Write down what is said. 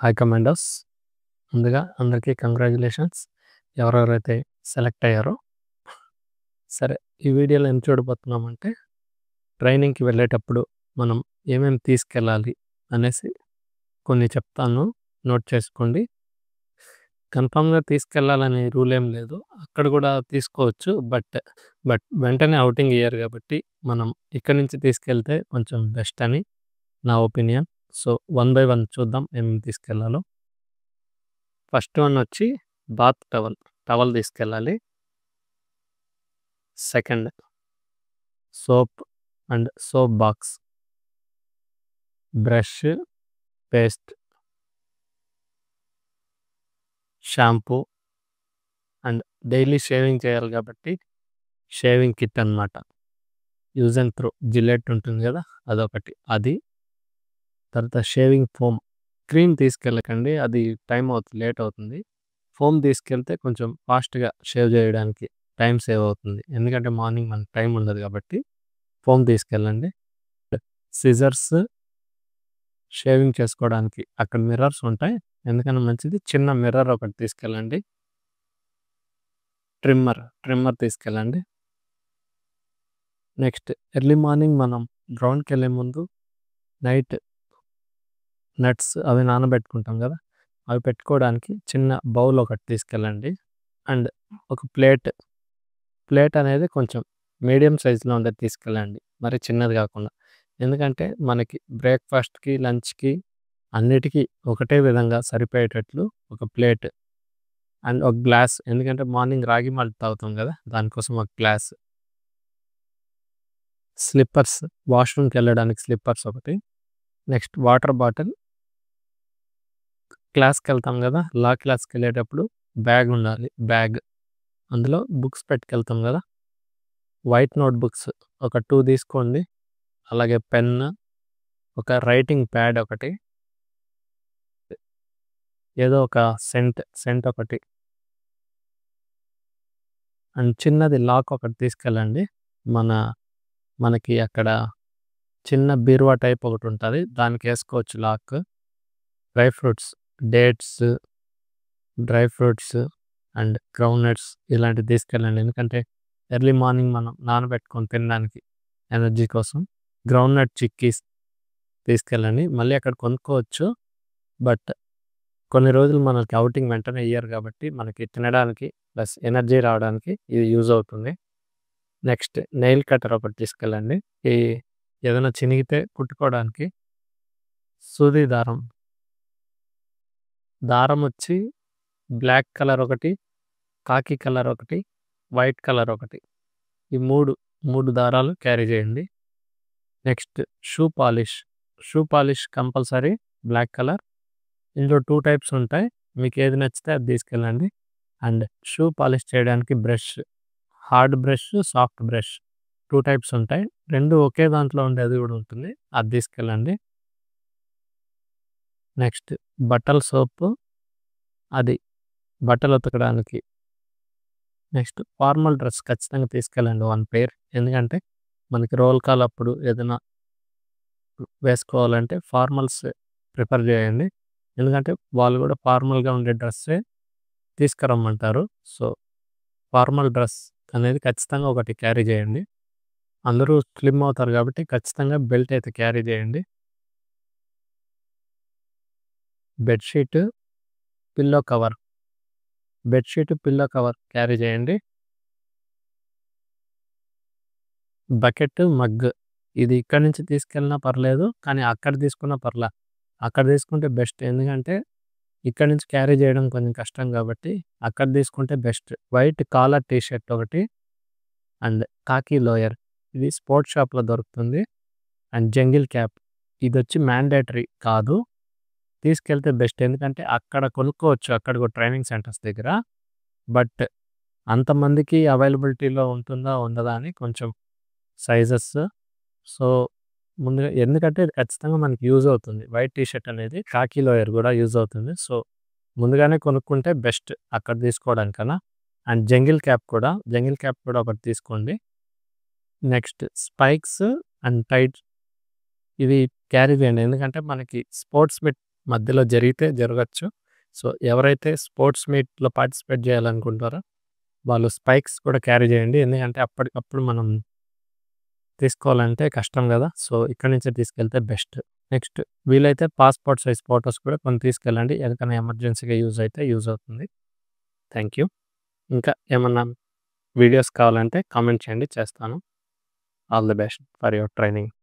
Hi commanders. ముందుగా అందరికీ congratulations ఎవరెవరైతే సెలెక్ట్ అయ్యారో. సరే, ఈ వీడియోలో ఏం చూడబోతున్నామంటే ట్రైనింగ్కి వెళ్ళేటప్పుడు మనం ఏమేమి తీసుకెళ్ళాలి అనేసి కొన్ని చెప్తాను, నోట్ చేసుకోండి. కన్ఫామ్గా తీసుకెళ్ళాలనే రూల్ ఏం లేదు, అక్కడ కూడా తీసుకోవచ్చు. బట్ వెంటనే అవుటింగ్ ఇయ్యరు కాబట్టి మనం ఇక్కడి నుంచి తీసుకెళ్తే కొంచెం బెస్ట్ అని నా ఒపీనియన్. సో 1 by 1 చూద్దాం ఏమేమి తీసుకెళ్ళాలో. ఫస్ట్ వన్ వచ్చి బాత్ టవల్ తీసుకెళ్ళాలి. Second soap and soap box, brush, paste, shampoo and daily shaving చేయాలి కాబట్టి షేవింగ్ కిట్ అన్నమాట. యూజ్ అండ్ త్రో జిల్లెట్ ఉంటుంది కదా, అదొకటి. అది తర్వాత షేవింగ్ ఫోమ్. క్రీమ్ తీసుకెళ్ళకండి, అది టైం అవుతుంది, లేట్ అవుతుంది. ఫోమ్ తీసుకెళ్తే కొంచెం ఫాస్ట్గా షేవ్ చేయడానికి టైం సేవ్ అవుతుంది, ఎందుకంటే మార్నింగ్ మనకు టైం ఉండదు కాబట్టి ఫోమ్ తీసుకెళ్ళండి. సిజర్స్, షేవింగ్ చేసుకోవడానికి అక్కడ మిర్రర్స్ ఉంటాయి, ఎందుకన్నా మంచిది. చిన్న మిర్రర్ ఒకటి తీసుకెళ్ళండి. ట్రిమ్మర్ తీసుకెళ్ళండి. నెక్స్ట్ ఎర్లీ మార్నింగ్ మనం గ్రౌండ్కి వెళ్ళే ముందు నైట్ నట్స్ అవి నానబెట్టుకుంటాం కదా, అవి పెట్టుకోవడానికి చిన్న బౌల్ ఒకటి తీసుకెళ్ళండి. అండ్ ఒక ప్లేట్ అనేది కొంచెం మీడియం సైజులో ఉండేది తీసుకెళ్ళండి, మరి చిన్నది కాకుండా. ఎందుకంటే మనకి బ్రేక్ఫాస్ట్కి, లంచ్కి అన్నిటికీ ఒకటే విధంగా సరిపోయేటట్లు ఒక ప్లేట్ అండ్ ఒక గ్లాస్, ఎందుకంటే మార్నింగ్ రాగి మాల్ట్ తాగుతాం కదా, దానికోసం ఒక గ్లాస్. స్లిప్పర్స్, వాష్రూమ్కి వెళ్ళడానికి స్లిప్పర్స్ ఒకటి. Next water bottle. క్లాస్కి వెళ్తాం కదా, లా క్లాస్కి వెళ్ళేటప్పుడు బ్యాగ్ ఉండాలి. అందులో బుక్స్ పెట్టుకెళ్తాం కదా, వైట్ నోట్ బుక్స్ ఒక 2 తీసుకోండి. అలాగే పెన్, ఒక రైటింగ్ ప్యాడ్ ఒకటి, ఏదో ఒక సెంట్ ఒకటి, అండ్ చిన్నది లాక్ ఒకటి తీసుకెళ్ళండి. మనకి అక్కడ చిన్న బీరువా టైప్ ఒకటి ఉంటుంది, దానికి వేసుకోవచ్చు lock. Dry fruits and groundnuts ఇలాంటివి తీసుకెళ్ళండి, ఎందుకంటే ఎర్లీ మార్నింగ్ మనం నానబెట్టుకొని తినడానికి ఎనర్జీ కోసం. గ్రౌండ్నట్ చిక్కీస్ తీసుకెళ్ళండి, మళ్ళీ అక్కడ కొనుక్కోవచ్చు. బట్ కొన్ని రోజులు మనకి అవుటింగ్ వెంటనే ఇయ్యరు కాబట్టి మనకి తినడానికి ప్లస్ ఎనర్జీ రావడానికి ఇది యూజ్ అవుతుంది. నెక్స్ట్ నెయిల్ కటర్ ఒకటి తీసుకెళ్ళండి, ఈ ఏదైనా చినిగితే కుట్టుకోవడానికి. సూది దారం వచ్చి బ్లాక్ కలర్ ఒకటి, కాకి కలర్ ఒకటి, వైట్ కలర్ ఒకటి, ఈ మూడు దారాలు క్యారీ చేయండి. Next shoe polish compulsory black colour. ఇందులో 2 టైప్స్ ఉంటాయి, మీకు ఏది నచ్చితే అది తీసుకెళ్ళండి. అండ్ షూ పాలిష్ చేయడానికి brush, hard brush, soft brush 2 types ఉంటాయి, 2 ఒకే దాంట్లో ఉండేది కూడా ఉంటుంది, అది తీసుకెళ్ళండి. నెక్స్ట్ బట్టల సోపు, అది బట్టలు ఉతకడానికి. నెక్స్ట్ ఫార్మల్ డ్రెస్ ఖచ్చితంగా తీసుకెళ్ళండి 1 పేర్, ఎందుకంటే మనకి రోల్ కాల్ అప్పుడు ఏదైనా వేసుకోవాలంటే ఫార్మల్స్ ప్రిఫర్ చేయండి, ఎందుకంటే వాళ్ళు కూడా ఫార్మల్గా ఉండే డ్రెస్సే తీసుకురమ్మంటారు. సో ఫార్మల్ డ్రెస్ అనేది ఖచ్చితంగా ఒకటి క్యారీ చేయండి. అందరూ స్లిమ్ అవుతారు కాబట్టి ఖచ్చితంగా బెల్ట్ అయితే క్యారీ చేయండి. బెడ్షీట్, పిల్లో కవర్ క్యారీ చేయండి. బకెట్, మగ్, ఇది ఇక్కడి నుంచి తీసుకెళ్ళినా పర్లేదు, కానీ అక్కడ తీసుకున్నా అక్కడ తీసుకుంటే బెస్ట్, ఎందుకంటే ఇక్కడ నుంచి క్యారీ చేయడం కొంచెం కష్టం కాబట్టి అక్కడ తీసుకుంటే బెస్ట్. వైట్ కాలర్ టీషర్ట్ ఒకటి అండ్ కాకి లోయర్, ఇది స్పోర్ట్స్ షాప్లో దొరుకుతుంది. అండ్ జంగిల్ క్యాప్, ఇది వచ్చి మ్యాండేటరీ కాదు, తీసుకెళ్తే బెస్ట్, ఎందుకంటే అక్కడ కొనుక్కోవచ్చు, అక్కడ కూడా ట్రైనింగ్ సెంటర్స్ దగ్గర. బట్ అంతమందికి అవైలబిలిటీలో ఉంటుందా ఉండదా అని కొంచెం సైజెస్. సో ముందుగా, ఎందుకంటే ఖచ్చితంగా మనకి యూజ్ అవుతుంది, వైట్ టీషర్ట్ అనేది కాకి లోయర్ కూడా యూజ్ అవుతుంది. సో ముందుగానే కొనుక్కుంటే బెస్ట్ అక్కడ తీసుకోవడానికన్నా. అండ్ జంగిల్ క్యాప్ కూడా ఒకటి తీసుకోండి. నెక్స్ట్ స్పైక్స్ అండ్ టైట్, ఇవి క్యారీ చేయండి, ఎందుకంటే మనకి స్పోర్ట్స్ మధ్యలో జరిగితే జరగొచ్చు. సో, ఎవరైతే స్పోర్ట్స్ మీట్‌లో పార్టిసిపేట్ జేయాలనుకుంటారో వాళ్ళు స్పైక్స్ కూడా క్యారీ జేయండి. ఎందుకంటే అప్పటికప్పుడు మనం తీసుకోవాలంటే కష్టం గదా! సో, ఇక్కడి నుంచే తీసుకెళ్తే బెస్ట్. నెక్స్ట్ వీలైతే పాస్‌పోర్ట్ సైజ్ ఫోటోస్ కూడా కొన్ని తీసుకెళ్ళండి. ఎందుకన్నా ఎమర్జెన్సీగా యూజ్ అవుతుంది. Thank you. ఇంకా ఏమన్నా వీడియోస్ కావాలంటే కామెంట్ చేయండి చేస్తాను. All the best for your training.